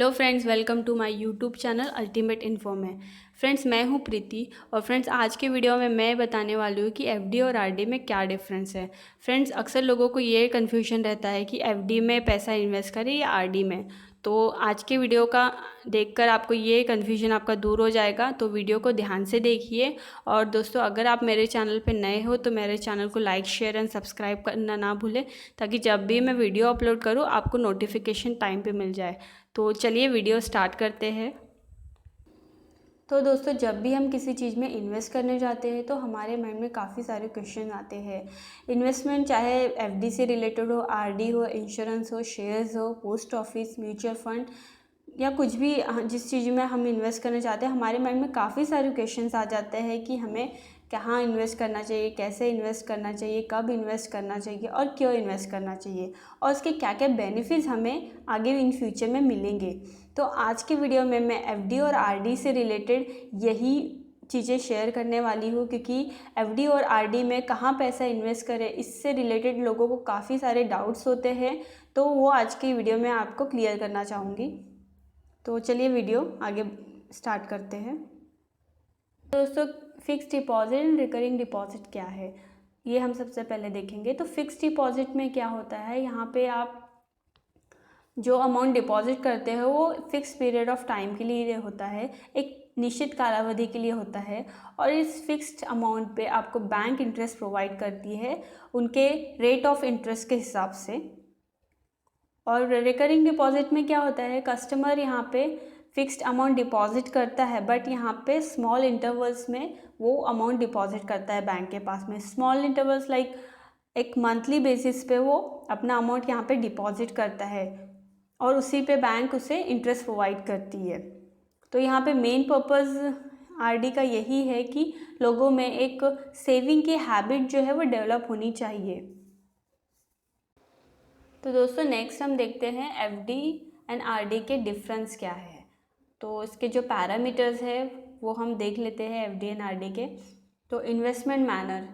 Hello friends, welcome to my YouTube channel ultimate info में। Friends, मैं हूं प्रीति और फ्रेंड्स आज के वीडियो में मैं बताने वाली हूं कि एफडी और आरडी में क्या डिफरेंस है। फ्रेंड्स, अक्सर लोगों को ये कन्फ्यूजन रहता है कि एफडी में पैसा इन्वेस्ट करें या आरडी में। तो आज के वीडियो का देखकर आपको ये कन्फ्यूजन आपका दूर हो जाएगा, तो वीडियो को ध्यान से देखिए। और दोस्तों, अगर आप मेरे चैनल पर नए हो तो मेरे चैनल को लाइक, शेयर एंड सब्सक्राइब करना ना भूलें, ताकि जब भी मैं वीडियो अपलोड करूँ आपको नोटिफिकेशन टाइम पे मिल जाए। तो चलिए वीडियो स्टार्ट करते हैं। तो दोस्तों, जब भी हम किसी चीज़ में इन्वेस्ट करने जाते हैं तो हमारे माइंड में काफ़ी सारे क्वेश्चन आते हैं। इन्वेस्टमेंट चाहे एफडी से रिलेटेड हो, आरडी हो, इंश्योरेंस हो, शेयर्स हो, पोस्ट ऑफिस, म्यूचुअल फंड या कुछ भी, जिस चीज़ में हम इन्वेस्ट करना चाहते हैं हमारे माइंड में काफ़ी सारे क्वेश्चंस आ जाते हैं कि हमें कहाँ इन्वेस्ट करना चाहिए, कैसे इन्वेस्ट करना चाहिए, कब इन्वेस्ट करना चाहिए और क्यों इन्वेस्ट करना चाहिए, और उसके क्या क्या बेनिफिट्स हमें आगे इन फ्यूचर में मिलेंगे। तो आज की वीडियो में मैं एफडी और आरडी से रिलेटेड यही चीज़ें शेयर करने वाली हूँ, क्योंकि एफडी और आरडी में कहाँ पैसा इन्वेस्ट करें, इससे रिलेटेड लोगों को काफ़ी सारे डाउट्स होते हैं। तो वो आज की वीडियो में आपको क्लियर करना चाहूँगी। तो चलिए वीडियो आगे स्टार्ट करते हैं। दोस्तों, fix deposit and recurring deposit क्या है, ये हम सबसे पहले देखेंगे। तो फिक्स डिपॉजिट में क्या होता है, यहाँ पे आप जो अमाउंट डिपॉजिट करते हो वो फिक्स पीरियड ऑफ टाइम के लिए होता है, एक निश्चित कालावधि के लिए होता है, और इस फिक्स्ड अमाउंट पे आपको बैंक इंटरेस्ट प्रोवाइड करती है उनके रेट ऑफ इंटरेस्ट के हिसाब से। और रिकरिंग डिपॉजिट में क्या होता है, कस्टमर यहाँ पे फिक्स्ड अमाउंट डिपॉजिट करता है, बट यहाँ पे स्मॉल इंटरवल्स में वो अमाउंट डिपॉजिट करता है बैंक के पास में। स्मॉल इंटरवल्स लाइक एक मंथली बेसिस पे वो अपना अमाउंट यहाँ पे डिपॉजिट करता है और उसी पे बैंक उसे इंटरेस्ट प्रोवाइड करती है। तो यहाँ पे मेन पर्पज़ आरडी का यही है कि लोगों में एक सेविंग की हैबिट जो है वो डेवलप होनी चाहिए। तो दोस्तों, नेक्स्ट हम देखते हैं एफडी एंड आरडी के डिफरेंस क्या है। तो इसके जो पैरामीटर्स है वो हम देख लेते हैं एफडी एंड आरडी के। तो इन्वेस्टमेंट मैनर,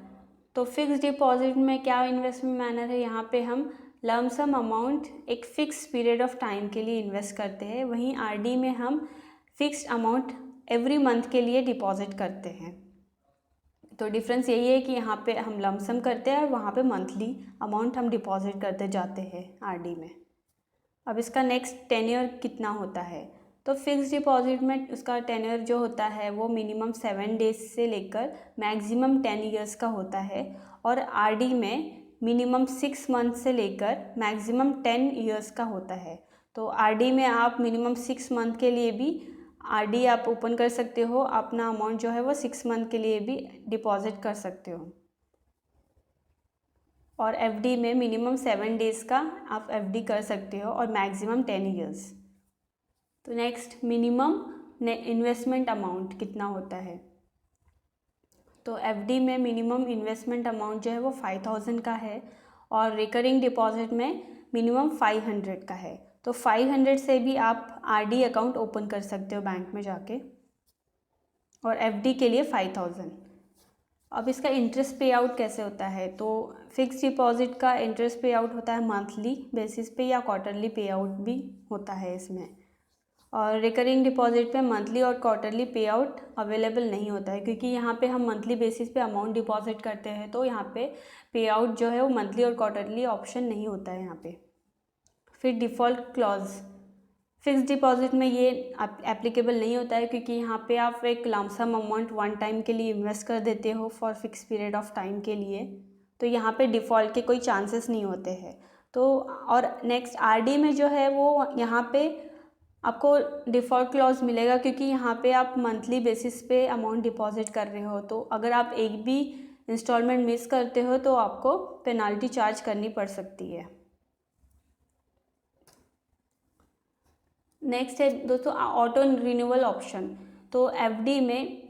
तो फिक्स डिपॉजिट में क्या इन्वेस्टमेंट मैनर है, यहाँ पे हम लमसम अमाउंट एक फ़िक्स पीरियड ऑफ टाइम के लिए इन्वेस्ट करते हैं। वहीं आरडी में हम फिक्स्ड अमाउंट एवरी मंथ के लिए डिपॉजिट करते हैं। तो डिफरेंस यही है कि यहाँ पे हम लमसम करते हैं और वहाँ पे मंथली अमाउंट हम डिपॉजिट करते जाते हैं आरडी में। अब इसका नेक्स्ट टेन्योर कितना होता है, तो फिक्स डिपॉजिट में उसका टेन्योर जो होता है वो मिनिमम 7 डेज से लेकर मैक्सिमम 10 ईयर्स का होता है, और आरडी में मिनिमम 6 मंथ से लेकर मैक्सिमम 10 ईयर्स का होता है। तो आरडी में आप मिनिमम 6 मंथ के लिए भी आरडी आप ओपन कर सकते हो, अपना अमाउंट जो है वो 6 मंथ के लिए भी डिपॉजिट कर सकते हो। और एफडी में मिनिमम 7 डेज़ का आप एफडी कर सकते हो और मैक्सिमम 10 ईयर्स। तो नेक्स्ट, मिनिमम इन्वेस्टमेंट अमाउंट कितना होता है, तो एफडी में मिनिमम इन्वेस्टमेंट अमाउंट जो है वो 5000 का है, और रिकरिंग डिपॉजिट में मिनिमम 500 का है। तो 500 से भी आप आरडी अकाउंट ओपन कर सकते हो बैंक में जाके, और एफडी के लिए 5000। अब इसका इंटरेस्ट पे आउट कैसे होता है, तो फिक्स डिपॉजिट का इंटरेस्ट पे आउट होता है मंथली बेसिस पे या क्वार्टरली पे आउट भी होता है इसमें। और रिकरिंग डिपॉजिट पे मंथली और क्वार्टरली पे आउट अवेलेबल नहीं होता है, क्योंकि यहाँ पे हम मंथली बेसिस पे अमाउंट डिपॉजिट करते हैं, तो यहाँ पे आउट जो है वो मंथली और क्वार्टरली ऑप्शन नहीं होता है यहाँ पे। फिर डिफ़ॉल्ट क्लॉज, फिक्स डिपॉजिट में ये एप्लीकेबल नहीं होता है, क्योंकि यहाँ पे आप एक लमसम अमाउंट वन टाइम के लिए इन्वेस्ट कर देते हो for fix period of time के लिए, तो यहाँ पे डिफ़ॉल्ट के कोई चांसेस नहीं होते हैं। तो और नेक्स्ट आरडी में जो है वो यहाँ पे आपको डिफ़ॉल्ट क्लॉज मिलेगा, क्योंकि यहाँ पे आप मंथली बेसिस पे अमाउंट डिपॉजिट कर रहे हो, तो अगर आप एक भी इंस्टॉलमेंट मिस करते हो तो आपको पेनाल्टी चार्ज करनी पड़ सकती है। नेक्स्ट है दोस्तों ऑटो रिन्यूअल ऑप्शन। तो एफडी में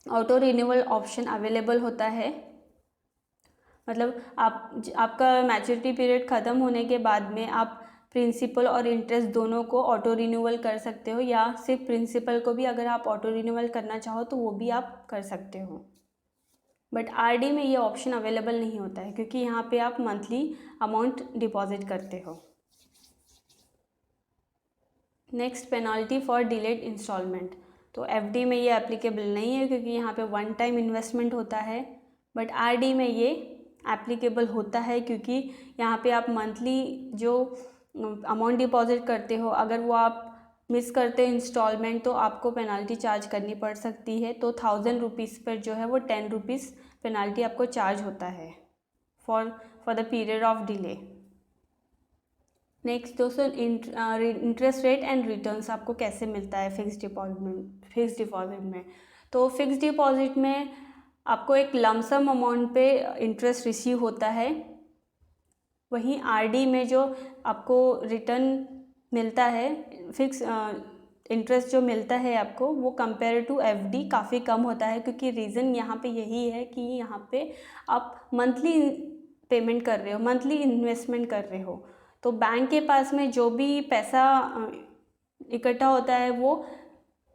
ऑटो रिन्यूअल ऑप्शन अवेलेबल होता है, मतलब आपका मैच्योरिटी पीरियड ख़त्म होने के बाद में आप प्रिंसिपल और इंटरेस्ट दोनों को ऑटो रिन्यूअल कर सकते हो, या सिर्फ प्रिंसिपल को भी अगर आप ऑटो रिन्यूअल करना चाहो तो वो भी आप कर सकते हो। बट आरडी में ये ऑप्शन अवेलेबल नहीं होता है, क्योंकि यहाँ पे आप मंथली अमाउंट डिपॉजिट करते हो। Next penalty for delayed instalment. तो एफडी में ये एप्लीकेबल नहीं है क्योंकि यहाँ पे वन टाइम इन्वेस्टमेंट होता है, बट आरडी में ये एप्लीकेबल होता है क्योंकि यहाँ पे आप मंथली जो अमाउंट डिपॉजिट करते हो, अगर वो आप मिस करते हो इंस्टॉलमेंट तो आपको पेनाल्टी चार्ज करनी पड़ सकती है। तो 1000 रुपीज़ पर जो है वो 10 रुपीज़ पेनाल्टी आपको चार्ज होता है for the period of delay. Next दोस्तों, इंटरेस्ट रेट एंड रिटर्न्स आपको कैसे मिलता है फिक्स डिपॉजिट में। तो फिक्स डिपॉजिट में आपको एक लमसम अमाउंट पे इंटरेस्ट रिसीव होता है, वहीं आरडी में जो आपको रिटर्न मिलता है, फिक्स इंटरेस्ट जो मिलता है आपको, वो कंपेयर टू एफडी काफ़ी कम होता है क्योंकि रीज़न यहाँ पे यही है कि यहाँ पे आप मंथली पेमेंट कर रहे हो, मंथली इन्वेस्टमेंट कर रहे हो। तो बैंक के पास में जो भी पैसा इकट्ठा होता है वो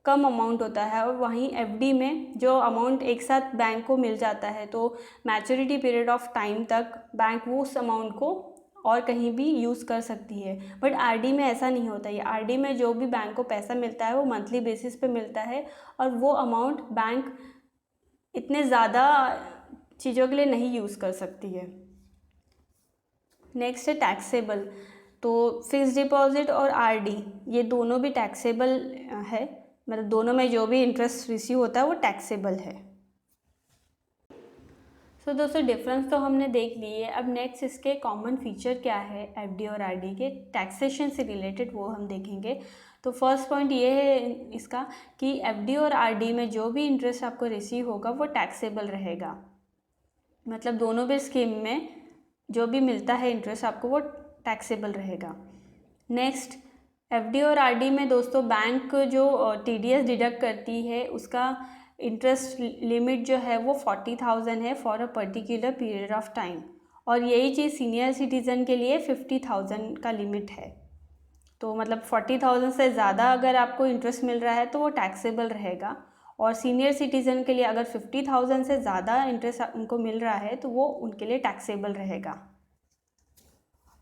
कम अमाउंट होता है, और वहीं एफडी में जो अमाउंट एक साथ बैंक को मिल जाता है तो मैच्योरिटी पीरियड ऑफ टाइम तक बैंक वो उस अमाउंट को और कहीं भी यूज़ कर सकती है। बट आरडी में ऐसा नहीं होता है। आरडी में जो भी बैंक को पैसा मिलता है वो मंथली बेसिस पे मिलता है, और वो अमाउंट बैंक इतने ज़्यादा चीज़ों के लिए नहीं यूज़ कर सकती है। नेक्स्ट है टैक्सेबल। तो फिक्स डिपॉजिट और आरडी ये दोनों भी टैक्सेबल है, मतलब दोनों में जो भी इंटरेस्ट रिसीव होता है वो टैक्सेबल है। तो दोस्तों डिफरेंस तो हमने देख ली है। अब नेक्स्ट इसके कॉमन फीचर क्या है एफडी और आरडी के, टैक्सेशन से रिलेटेड, वो हम देखेंगे। तो फर्स्ट पॉइंट ये है इसका कि एफडी और आरडी में जो भी इंटरेस्ट आपको रिसीव होगा वो टैक्सेबल रहेगा, मतलब दोनों भी स्कीम में जो भी मिलता है इंटरेस्ट आपको वो टैक्सेबल रहेगा। नेक्स्ट, एफडी और आरडी में दोस्तों बैंक जो टीडीएस डिडक्ट करती है उसका इंटरेस्ट लिमिट जो है वो 40,000 है for a particular period of time, और यही चीज़ सीनियर सिटीज़न के लिए 50,000 का लिमिट है। तो मतलब 40,000 से ज़्यादा अगर आपको इंटरेस्ट मिल रहा है तो वो टैक्सेबल रहेगा, और सीनियर सिटीज़न के लिए अगर 50,000 से ज़्यादा इंटरेस्ट उनको मिल रहा है तो वो उनके लिए टैक्सेबल रहेगा।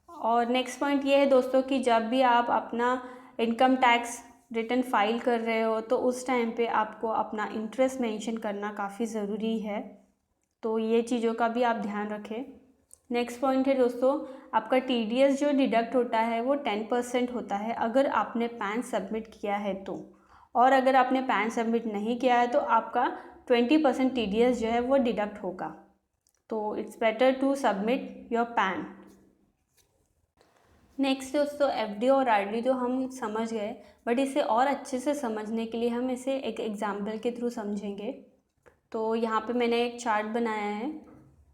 और नेक्स्ट पॉइंट ये है दोस्तों कि जब भी आप अपना इनकम टैक्स रिटर्न फाइल कर रहे हो तो उस टाइम पे आपको अपना इंटरेस्ट मेंशन करना काफ़ी ज़रूरी है, तो ये चीज़ों का भी आप ध्यान रखें। नेक्स्ट पॉइंट है दोस्तों, आपका टीडीएस जो डिडक्ट होता है वो 10% होता है अगर आपने पैन सबमिट किया है तो, और अगर आपने पैन सबमिट नहीं किया है तो आपका 20% टीडीएस जो है वो डिडक्ट होगा। तो it's better to submit your PAN. Next दोस्तों, एफडी और आरडी तो हम समझ गए, बट इसे और अच्छे से समझने के लिए हम इसे एक एग्जाम्पल के थ्रू समझेंगे। तो यहाँ पे मैंने एक चार्ट बनाया है,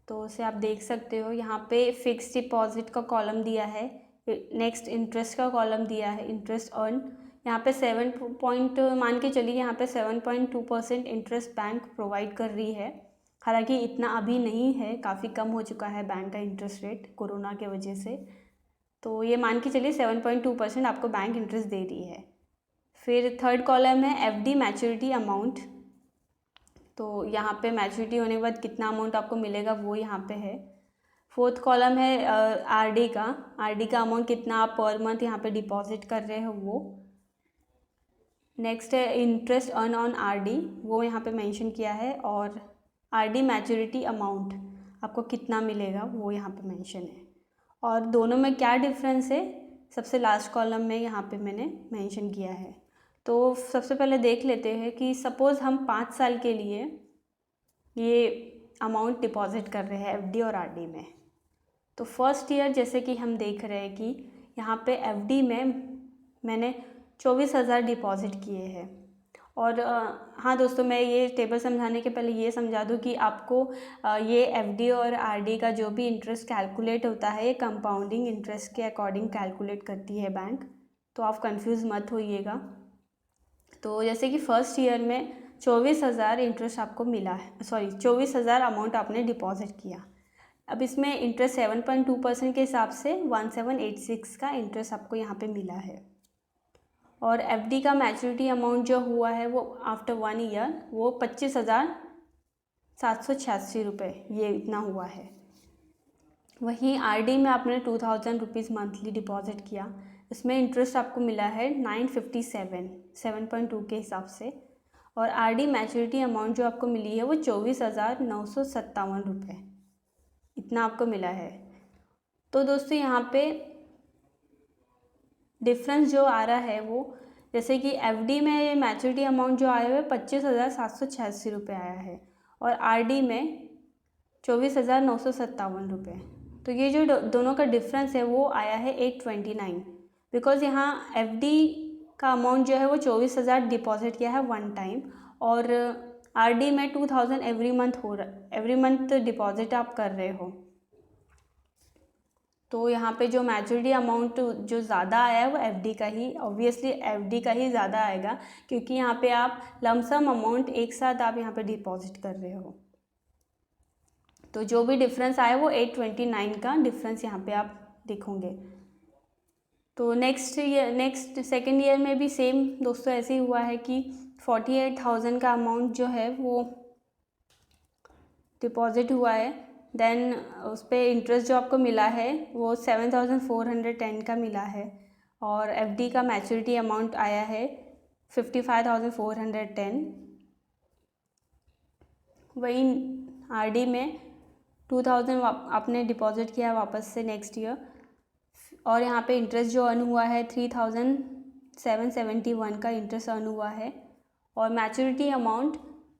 तो उसे आप देख सकते हो। यहाँ पे फिक्स डिपॉजिट का कॉलम दिया है, नेक्स्ट इंटरेस्ट का कॉलम दिया है, इंटरेस्ट अर्न। यहाँ पे 7 पॉइंट मान के चलिए, यहाँ पे 7.2% इंटरेस्ट बैंक प्रोवाइड कर रही है। हालांकि इतना अभी नहीं है, काफ़ी कम हो चुका है बैंक का इंटरेस्ट रेट कोरोना के वजह से। तो ये मान के चलिए 7.2% आपको बैंक इंटरेस्ट दे रही है। फिर थर्ड कॉलम है एफडी मैच्योरिटी अमाउंट। तो यहाँ पे मैच्योरिटी होने के बाद कितना अमाउंट आपको मिलेगा वो यहाँ पे है। फोर्थ कॉलम है आरडी का अमाउंट कितना आप पर मंथ यहाँ पे डिपॉजिट कर रहे हो वो। नेक्स्ट है इंटरेस्ट अर्न ऑन आरडी, वो यहाँ पे मेंशन किया है, और आरडी मैच्योरिटी अमाउंट आपको कितना मिलेगा वो यहाँ पे मेंशन है। और दोनों में क्या डिफरेंस है सबसे लास्ट कॉलम में यहाँ पे मैंने मेंशन किया है। तो सबसे पहले देख लेते हैं कि सपोज़ हम 5 साल के लिए ये अमाउंट डिपॉजिट कर रहे हैं एफडी और आरडी में। तो फर्स्ट ईयर जैसे कि हम देख रहे हैं कि यहाँ पे एफडी में मैंने 24,000 डिपॉजिट किए हैं। और हाँ दोस्तों, मैं ये टेबल समझाने के पहले ये समझा दूँ कि आपको ये एफडी और आरडी का जो भी इंटरेस्ट कैलकुलेट होता है ये कंपाउंडिंग इंटरेस्ट के अकॉर्डिंग कैलकुलेट करती है बैंक, तो आप कंफ्यूज मत होइएगा। तो जैसे कि फर्स्ट ईयर में 24,000 इंटरेस्ट आपको मिला है, 24,000 अमाउंट आपने डिपॉजिट किया। अब इसमें इंटरेस्ट 7.2% के हिसाब से 1786 का इंटरेस्ट आपको यहाँ पे मिला है। और एफडी का मैच्योरिटी अमाउंट जो हुआ है वो आफ्टर 1 ईयर वो 25,786 रुपये, ये इतना हुआ है। वहीं आरडी में आपने 2,000 रुपीज़ मंथली डिपॉजिट किया, इसमें इंटरेस्ट आपको मिला है 7.2 के हिसाब से। और आरडी मैच्योरिटी अमाउंट जो आपको मिली है वो 24,957 रुपये, इतना आपको मिला है। तो दोस्तों यहाँ पे डिफरेंस जो आ रहा है वो, जैसे कि एफडी में मैच्योरिटी अमाउंट जो आया हुआ है 25,786 रुपये आया है और आरडी में 24,957 रुपये। तो ये जो दोनों का डिफरेंस है वो आया है 829, बिकॉज़ यहाँ एफडी का अमाउंट जो है वो 24,000 डिपॉजिट किया है वन टाइम और आरडी में 2,000 एवरी मंथ डिपॉजिट आप कर रहे हो। तो यहाँ पे जो मैच्योरिटी अमाउंट जो ज़्यादा आया है वो एफडी का ही, ऑब्वियसली एफडी का ही ज़्यादा आएगा, क्योंकि यहाँ पे आप लमसम अमाउंट एक साथ आप यहाँ पे डिपॉजिट कर रहे हो। तो जो भी डिफरेंस आया वो 829 का डिफरेंस यहाँ पे आप देखोगे। तो नेक्स्ट सेकेंड ईयर में भी सेम दोस्तों ऐसे ही हुआ है कि 48,000 का अमाउंट जो है वो डिपॉजिट हुआ है, देन उस पर इंटरेस्ट जो आपको मिला है वो 7,410 का मिला है और एफडी का मैच्योरिटी अमाउंट आया है 55,410। वही आरडी में 2,000 आपने डिपॉजिट किया वापस से नेक्स्ट ईयर और यहाँ पे इंटरेस्ट जो अर्न हुआ है 3,771 का इंटरेस्ट अर्न हुआ है और मैच्योरिटी अमाउंट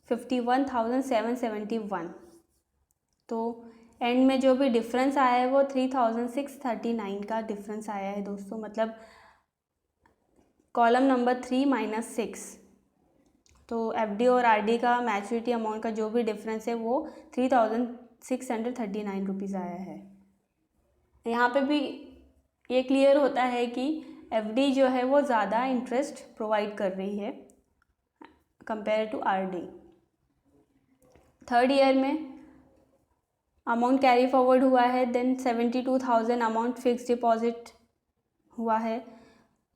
51,771। तो एंड में जो भी डिफरेंस आया है वो 3,639 का डिफरेंस आया है दोस्तों, मतलब कॉलम नंबर 3 - 6। तो एफडी और आरडी का मैच्योरिटी अमाउंट का जो भी डिफरेंस है वो 3,639 रुपीज़ आया है। यहाँ पे भी ये क्लियर होता है कि एफडी जो है वो ज़्यादा इंटरेस्ट प्रोवाइड कर रही है compare to RD. Third year में अमाउंट कैरी फॉरवर्ड हुआ है, देन 72,000 अमाउंट फिक्स डिपॉजिट हुआ है,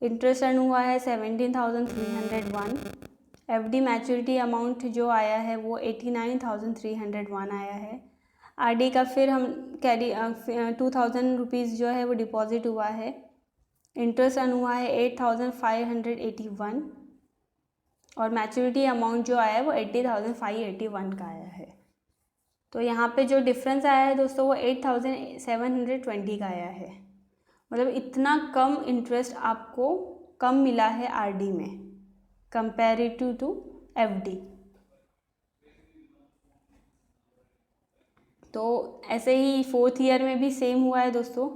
इंटरेस्ट अर्न हुआ है 17,301। एफडी मैच्योरिटी अमाउंट जो आया है वो 89,301 आया है। आरडी का फिर हम कैरी 2,000 रुपीज़ जो है वो डिपॉजिट हुआ है, इंटरेस्ट अर्न हुआ है 8,581 और मैच्योरिटी अमाउंट जो आया है वो 80,581 का आया है। तो यहाँ पे जो डिफरेंस आया है दोस्तों वो 8,720 का आया है, मतलब इतना कम इंटरेस्ट आपको कम मिला है आरडी में कंपेरेटिव टू एफडी। तो ऐसे ही फोर्थ ईयर में भी सेम हुआ है दोस्तों,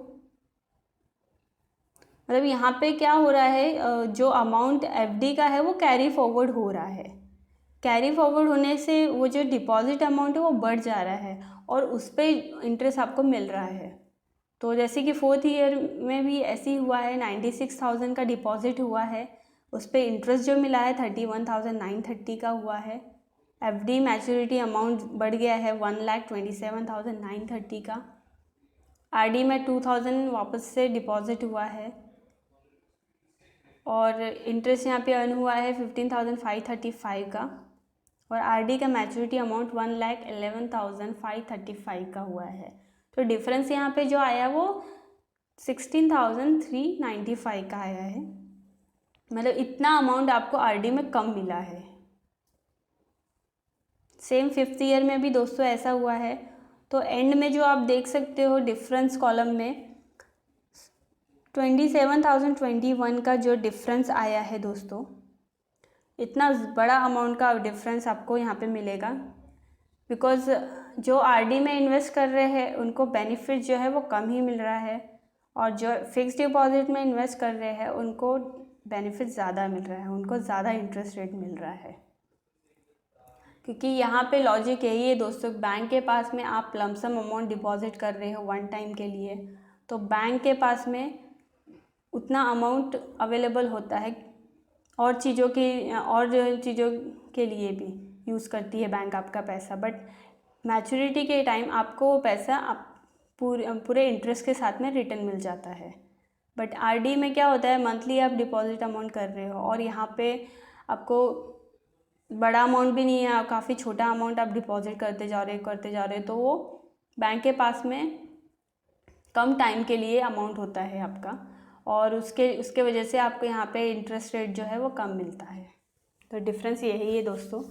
मतलब यहाँ पे क्या हो रहा है, जो अमाउंट एफडी का है वो कैरी फॉरवर्ड हो रहा है, कैरी फॉरवर्ड होने से वो जो डिपॉजिट अमाउंट है वो बढ़ जा रहा है और उस पर इंटरेस्ट आपको मिल रहा है। तो जैसे कि फोर्थ ईयर में भी ऐसे ही हुआ है, 96,000 का डिपॉजिट हुआ है, उस पर इंटरेस्ट जो मिला है 31,930 का हुआ है। एफडी मैच्योरिटी अमाउंट बढ़ गया है 1,27,930 का। आरडी में 2,000 वापस से डिपॉजिट हुआ है और इंटरेस्ट यहाँ पे अर्न हुआ है 15,535 का और आरडी का मैच्योरिटी अमाउंट 1,11,535 का हुआ है। तो डिफरेंस यहाँ पे जो आया वो 16,395 का आया है, मतलब इतना अमाउंट आपको आरडी में कम मिला है। सेम फिफ्थ ईयर में भी दोस्तों ऐसा हुआ है। तो एंड में जो आप देख सकते हो डिफरेंस कॉलम में 27,021 का जो डिफरेंस आया है दोस्तों, इतना बड़ा अमाउंट का डिफरेंस आपको यहाँ पे मिलेगा, बिकॉज़ जो आरडी में इन्वेस्ट कर रहे हैं उनको बेनिफिट जो है वो कम ही मिल रहा है और जो फिक्स डिपॉजिट में इन्वेस्ट कर रहे हैं उनको बेनिफिट ज़्यादा मिल रहा है, उनको ज़्यादा इंटरेस्ट रेट मिल रहा है। क्योंकि यहाँ पे लॉजिक यही है दोस्तों, बैंक के पास में आप लमसम अमाउंट डिपॉजिट कर रहे हो वन टाइम के लिए, तो बैंक के पास में उतना अमाउंट अवेलेबल होता है और चीज़ों के लिए भी यूज़ करती है बैंक आपका पैसा, बट मैच्योरिटी के टाइम आपको वो पैसा आप पूरे इंटरेस्ट के साथ में रिटर्न मिल जाता है। बट आरडी में क्या होता है, मंथली आप डिपॉजिट अमाउंट कर रहे हो और यहाँ पे आपको बड़ा अमाउंट भी नहीं है, काफ़ी छोटा अमाउंट आप डिपॉजिट करते जा रहे हो, तो वो बैंक के पास में कम टाइम के लिए अमाउंट होता है आपका और उसके वजह से आपको यहाँ पे इंटरेस्ट रेट जो है वो कम मिलता है। तो डिफरेंस यही है दोस्तों।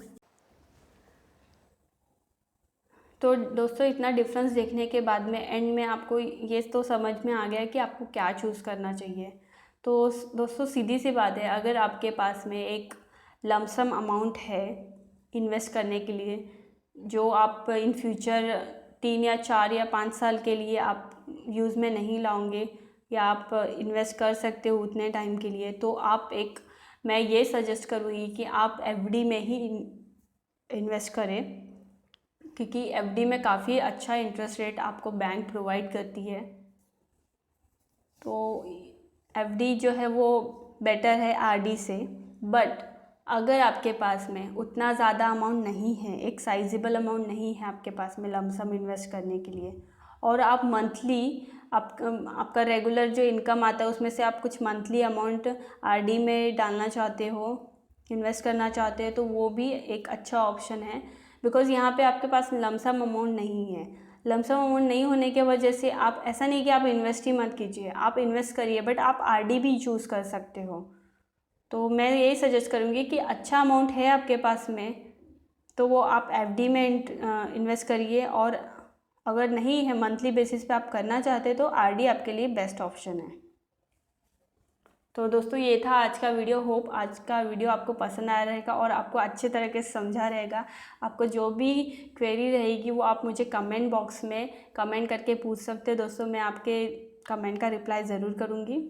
तो दोस्तों इतना डिफरेंस देखने के बाद में एंड में आपको ये तो समझ में आ गया कि आपको क्या चूज़ करना चाहिए। तो दोस्तों सीधी सी बात है, अगर आपके पास में एक लमसम अमाउंट है इन्वेस्ट करने के लिए, जो आप इन फ्यूचर 3 या 4 या 5 साल के लिए आप यूज़ में नहीं लाओगे या आप इन्वेस्ट कर सकते हो उतने टाइम के लिए, तो मैं ये सजेस्ट करूँगी कि आप एफडी में ही इन्वेस्ट करें, क्योंकि एफडी में काफ़ी अच्छा इंटरेस्ट रेट आपको बैंक प्रोवाइड करती है। तो एफडी जो है वो बेटर है आरडी से। बट अगर आपके पास में उतना ज़्यादा अमाउंट नहीं है, एक साइजेबल अमाउंट नहीं है आपके पास में लमसम इन्वेस्ट करने के लिए, और आप मंथली आपका रेगुलर जो इनकम आता है उसमें से आप कुछ मंथली अमाउंट आरडी में डालना चाहते हो, इन्वेस्ट करना चाहते हो, तो वो भी एक अच्छा ऑप्शन है। बिकॉज़ यहाँ पे आपके पास लमसम अमाउंट नहीं है। लमसम अमाउंट नहीं होने की वजह से आप ऐसा नहीं कि आप इन्वेस्ट ही मत कीजिए, आप इन्वेस्ट करिए, बट आप आरडी भी चूज़ कर सकते हो। तो मैं यही सजेस्ट करूँगी कि अच्छा अमाउंट है आपके पास में तो वो आप एफडी में इन्वेस्ट करिए, और अगर नहीं है मंथली बेसिस पे आप करना चाहते तो आरडी आपके लिए बेस्ट ऑप्शन है। तो दोस्तों ये था आज का वीडियो। होप आज का वीडियो आपको पसंद आया रहेगा और आपको अच्छे तरीके से समझा रहेगा। आपको जो भी क्वेरी रहेगी वो आप मुझे कमेंट बॉक्स में कमेंट करके पूछ सकते हैं दोस्तों, मैं आपके कमेंट का रिप्लाई ज़रूर करूँगी।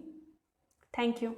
Thank you.